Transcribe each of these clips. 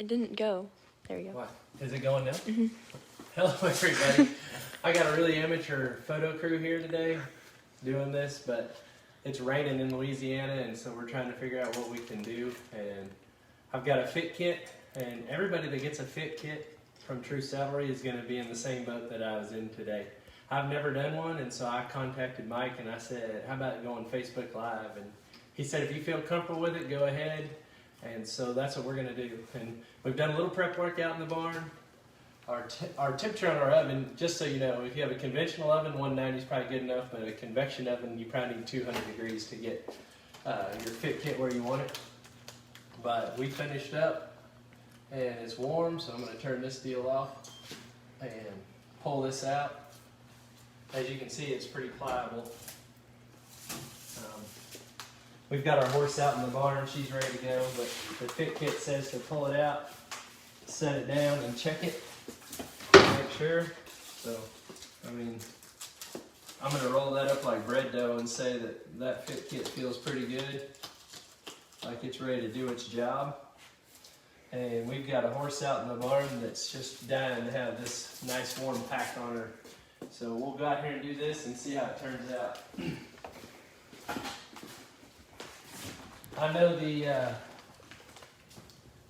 It didn't go. There we go. What? Is it going now? Mm-hmm. Hello, everybody. I got a really amateur photo crew here today doing this, but it's raining in Louisiana, and so we're trying to figure out what we can do. And I've got a fit kit, and everybody that gets a fit kit from True Saddlery is going to be in the same boat that I was in today. I've never done one, and so I contacted Mike and I said, how about going Facebook Live? And he said, if you feel comfortable with it, go ahead. And so that's what we're going to do. And we've done a little prep work out in the barn. Our temperature on our oven, just so you know, if you have a conventional oven, 190 is probably good enough, but a convection oven, you probably need 200 degrees to get your fit kit where you want it. But we finished up, and it's warm, so I'm going to turn this deal off and pull this out. As you can see, it's pretty pliable. We've got our horse out in the barn. She's ready to go, but the fit kit says to pull it out, set it down, and check it. Make sure. So, I mean, I'm going to roll that up like bread dough and say that that fit kit feels pretty good, like it's ready to do its job. And we've got a horse out in the barn that's just dying to have this nice warm pack on her. So we'll go out here and do this and see how it turns out. I know the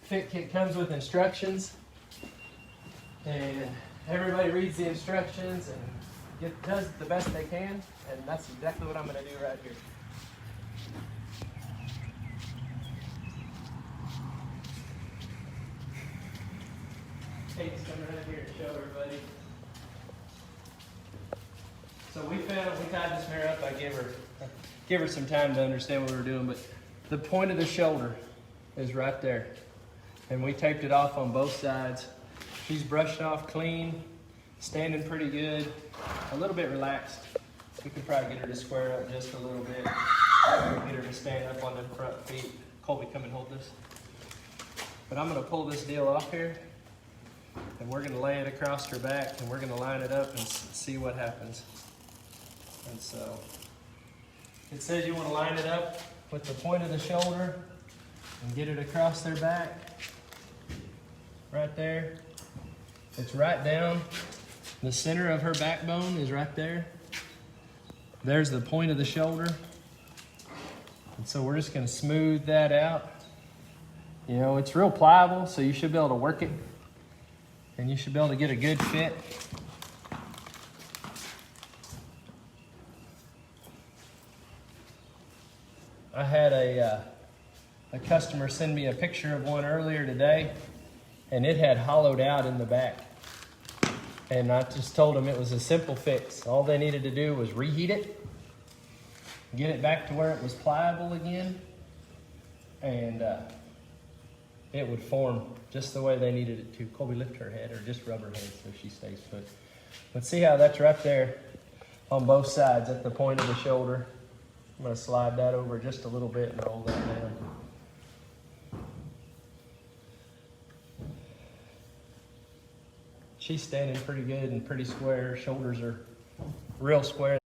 fit kit comes with instructions, and everybody reads the instructions and does the best they can, and that's exactly what I'm going to do right here. Kate's coming right here to show everybody. So we tied this mare up. I give her some time to understand what we're doing, but the point of the shoulder is right there. And we taped it off on both sides. She's brushed off clean, standing pretty good, a little bit relaxed. We could probably get her to square up just a little bit. Get her to stand up on them front feet. Colby, come and hold this. But I'm gonna pull this deal off here, and we're gonna lay it across her back, and we're gonna line it up and see what happens. And so, it says you wanna line it up with the point of the shoulder and get it across their back. Right there. It's right down. The center of her backbone is right there. There's the point of the shoulder. And so we're just gonna smooth that out. You know, it's real pliable, so you should be able to work it. And you should be able to get a good fit. I had a customer send me a picture of one earlier today, and it had hollowed out in the back. And I just told them it was a simple fix. All they needed to do was reheat it, get it back to where it was pliable again, and it would form just the way they needed it to. Colby, lift her head, or just rub her head so she stays put. But see how that's right there on both sides at the point of the shoulder. I'm going to slide that over just a little bit and roll that down. She's standing pretty good and pretty square. Her shoulders are real square.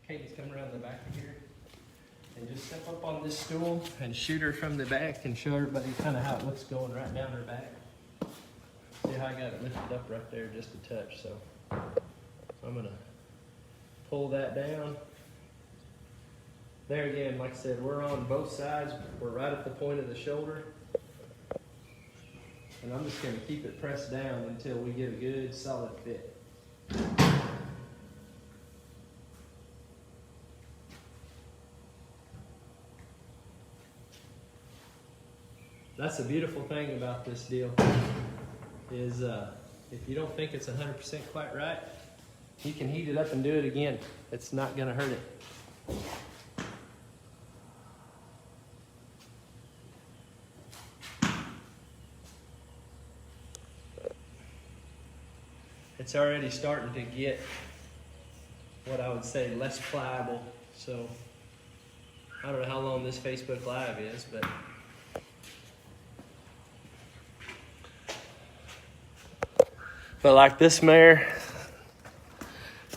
Katie's coming around the back of here. And just step up on this stool and shoot her from the back and show everybody kind of how it looks going right down her back. See how I got it lifted up right there just a touch. So I'm going to pull that down. There again, like I said, we're on both sides. We're right at the point of the shoulder. And I'm just going to keep it pressed down until we get a good solid fit. That's the beautiful thing about this deal is if you don't think it's 100% quite right, you can heat it up and do it again. It's not going to hurt it. It's already starting to get what I would say less pliable. So I don't know how long this Facebook Live is, but like this mare,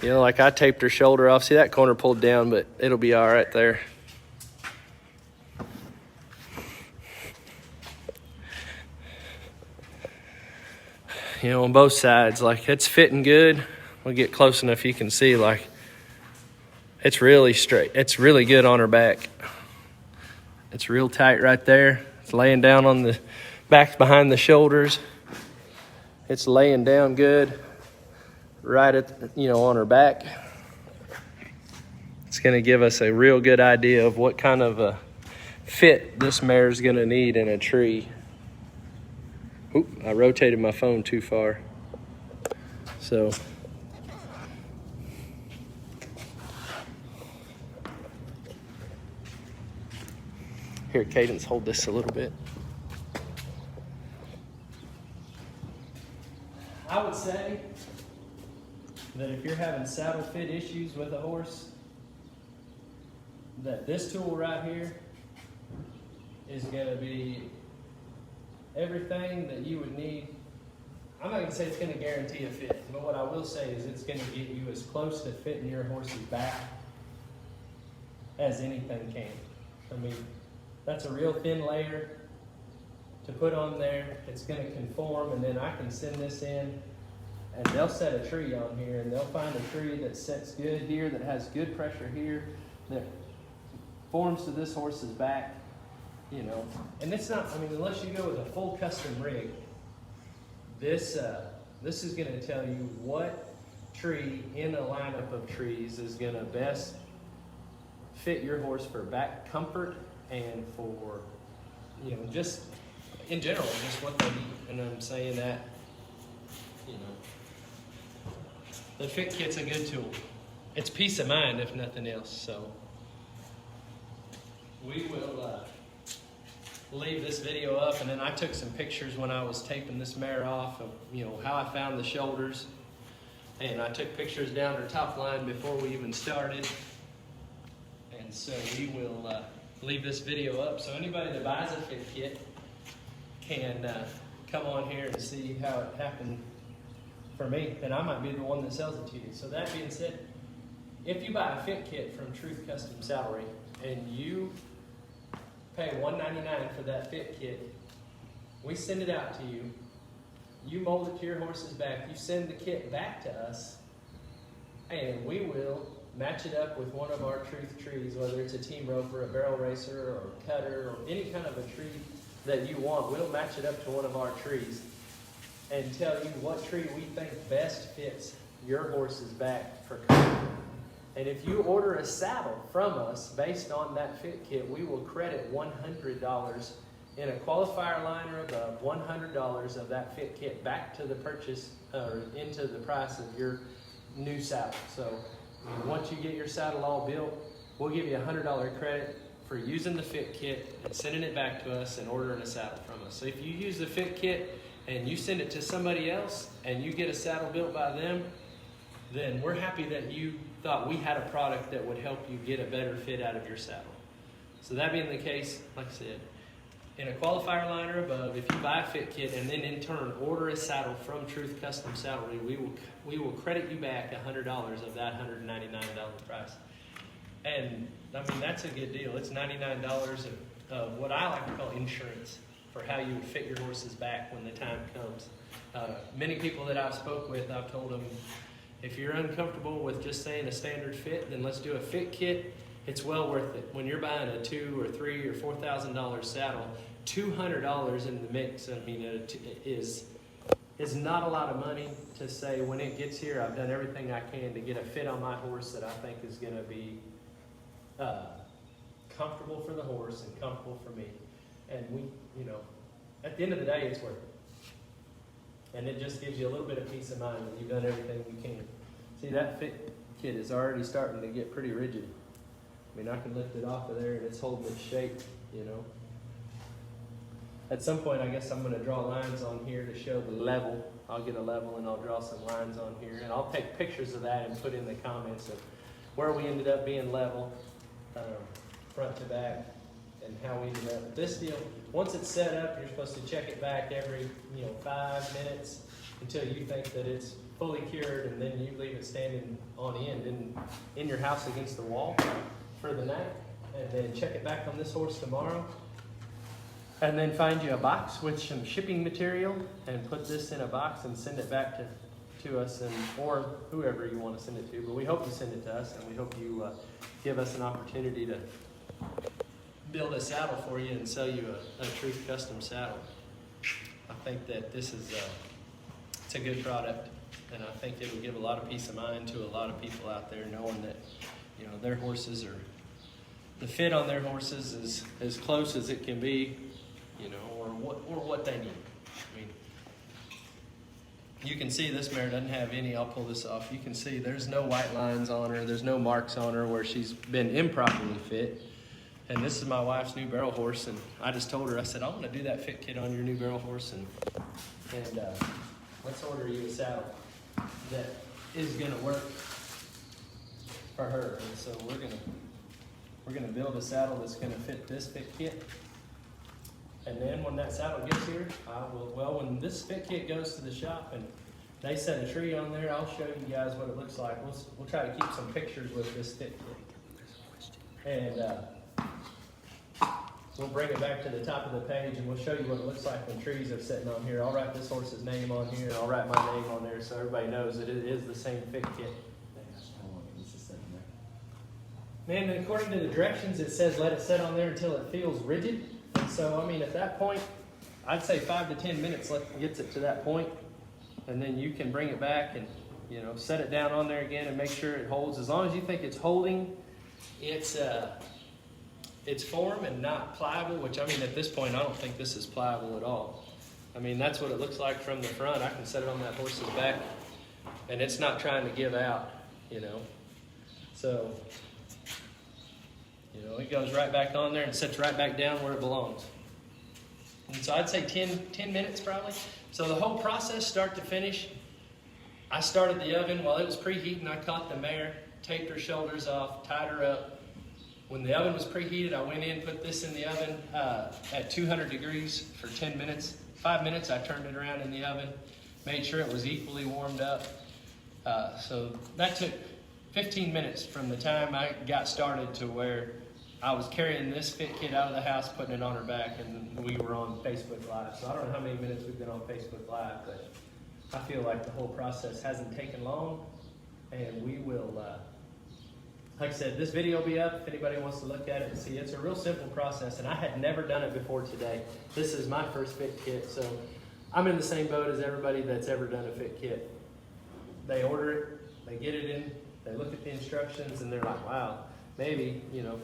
you know, like I taped her shoulder off. See that corner pulled down, but it'll be all right there. you know, on both sides. Like, it's fitting good. We'll get close enough you can see, like, it's really straight. It's really good on her back. It's real tight right there. It's laying down on the back behind the shoulders. It's laying down good right at, you know, on her back. It's going to give us a real good idea of what kind of a fit this mare is going to need in a tree. Oop, I rotated my phone too far. So here, Cadence, hold this a little bit. I would say that if you're having saddle fit issues with a horse, that this tool right here is going to be everything that you would need. I'm not going to say it's going to guarantee a fit, but what I will say is it's going to get you as close to fitting your horse's back as anything can. I mean, that's a real thin layer to put on there. It's going to conform, and then I can send this in, and they'll set a tree on here, and they'll find a tree that sets good here, that has good pressure here, that forms to this horse's back, you know. And it's not, I mean, unless you go with a full custom rig, this is going to tell you what tree in a lineup of trees is going to best fit your horse for back comfort and for, you know, just in general, just what they need. And I'm saying that, you know, the Fit Kit's a good tool. It's peace of mind, if nothing else. So we will leave this video up, and then I took some pictures when I was taping this mare off of, you know, how I found the shoulders, and I took pictures down her top line before we even started. And so we will leave this video up, so anybody that buys a Fit Kit can come on here and see how it happened for me, and I might be the one that sells it to you. So that being said, if you buy a Fit Kit from Truth Custom Saddlery and you pay $199 for that Fit Kit, we send it out to you, you mold it to your horse's back, you send the kit back to us, and we will match it up with one of our Truth trees, whether it's a team roper, a barrel racer, or a cutter, or any kind of a tree that you want. We'll match it up to one of our trees and tell you what tree we think best fits your horse's back for comfort. And if you order a saddle from us based on that Fit Kit, we will credit $100 in a qualifier line or above, $100 of that Fit Kit back to the purchase or into the price of your new saddle. So once you get your saddle all built, we'll give you a $100 credit for using the Fit Kit and sending it back to us and ordering a saddle from us. So if you use the Fit Kit and you send it to somebody else and you get a saddle built by them, then we're happy that you thought we had a product that would help you get a better fit out of your saddle. So that being the case, like I said, in a qualifier line or above, if you buy a Fit Kit and then in turn order a saddle from Truth Custom Saddlery, we will credit you back $100 of that $199 price. And I mean, that's a good deal. It's $99 of what I like to call insurance for how you would fit your horse's back when the time comes. Many people that I've spoke with, I've told them, if you're uncomfortable with just saying a standard fit, then let's do a Fit Kit. It's well worth it. When you're buying a $2,000 or $3,000 or $4,000 saddle, $200 in the mix, I mean, is not a lot of money to say when it gets here, I've done everything I can to get a fit on my horse that I think is going to be comfortable for the horse and comfortable for me. And we, you know, at the end of the day, it's worth it. And it just gives you a little bit of peace of mind that you've done everything you can. See, that Fit Kit is already starting to get pretty rigid. I mean, I can lift it off of there and it's holding its shape, you know. At some point, I guess I'm going to draw lines on here to show the level. I'll get a level and I'll draw some lines on here. And I'll take pictures of that and put in the comments of where we ended up being level, front to back, and how we ended up. This deal, once it's set up, you're supposed to check it back every 5 minutes until you think that it's fully cured, and then you leave it standing on end in your house against the wall for the night, and then check it back on this horse tomorrow. and then find you a box with some shipping material and put this in a box and send it back to us, and or whoever you want to send it to. But we hope you send it to us, and we hope you give us an opportunity to build a saddle for you and sell you a true custom saddle. I think that this is it's a good product, and I think it will give a lot of peace of mind to a lot of people out there, knowing that, you know, their horses are, the fit on their horses is as close as it can be, you know, or what they need. I mean, you can see this mare doesn't have any, I'll pull this off, you can see there's no white lines on her, there's no marks on her where she's been improperly fit. And this is my wife's new barrel horse, and I just told her, I said, I want to do that fit kit on your new barrel horse, and let's order you a saddle that is going to work for her. And so we're gonna build a saddle that's going to fit this fit kit. And then when that saddle gets here, when this fit kit goes to the shop and they set a tree on there, I'll show you guys what it looks like. We'll try to keep some pictures with this fit kit. And we'll bring it back to the top of the page and we'll show you what it looks like when trees are sitting on here. I'll write this horse's name on here, and I'll write my name on there so everybody knows that it is the same fit kit. Man, according to the directions, it says let it sit on there until it feels rigid. And so, I mean, at that point, I'd say 5 to 10 minutes gets it to that point, and then you can bring it back and, you know, set it down on there again and make sure it holds. As long as you think it's holding its form and not pliable, which, I mean, at this point, I don't think this is pliable at all. I mean, that's what it looks like from the front. I can set it on that horse's back, and it's not trying to give out, you know. So, you know, it goes right back on there and sits right back down where it belongs. And so I'd say 10 minutes probably. So the whole process, start to finish, I started the oven while it was preheating. I caught the mare, taped her shoulders off, tied her up. When the oven was preheated, I went in, put this in the oven at 200 degrees for 10 minutes. 5 minutes, I turned it around in the oven, made sure it was equally warmed up. So that took 15 minutes from the time I got started to where I was carrying this fit kit out of the house, putting it on her back, and we were on Facebook Live. So I don't know how many minutes we've been on Facebook Live, but I feel like the whole process hasn't taken long, and we will, like I said, this video will be up if anybody wants to look at it and see. It's a real simple process, and I had never done it before today. This is my first fit kit, so I'm in the same boat as everybody that's ever done a fit kit. They order it, they get it in, they look at the instructions, and they're like, wow, maybe, you know,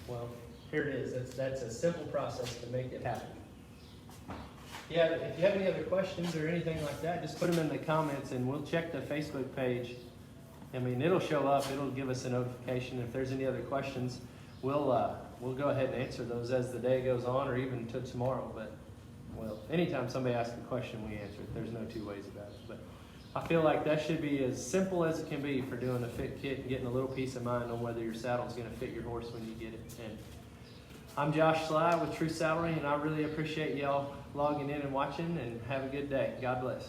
well, here it is. That's a simple process to make it happen. Yeah, if you have any other questions or anything like that, just put them in the comments and we'll check the Facebook page. I mean, it'll show up. It'll give us a notification. If there's any other questions, we'll go ahead and answer those as the day goes on, or even to tomorrow. But, well, anytime somebody asks a question, we answer it. There's no two ways about it. But I feel like that should be as simple as it can be for doing a fit kit and getting a little peace of mind on whether your saddle is going to fit your horse when you get it. And I'm Josh Sly with True Saddlery, and I really appreciate y'all logging in and watching, and have a good day. God bless.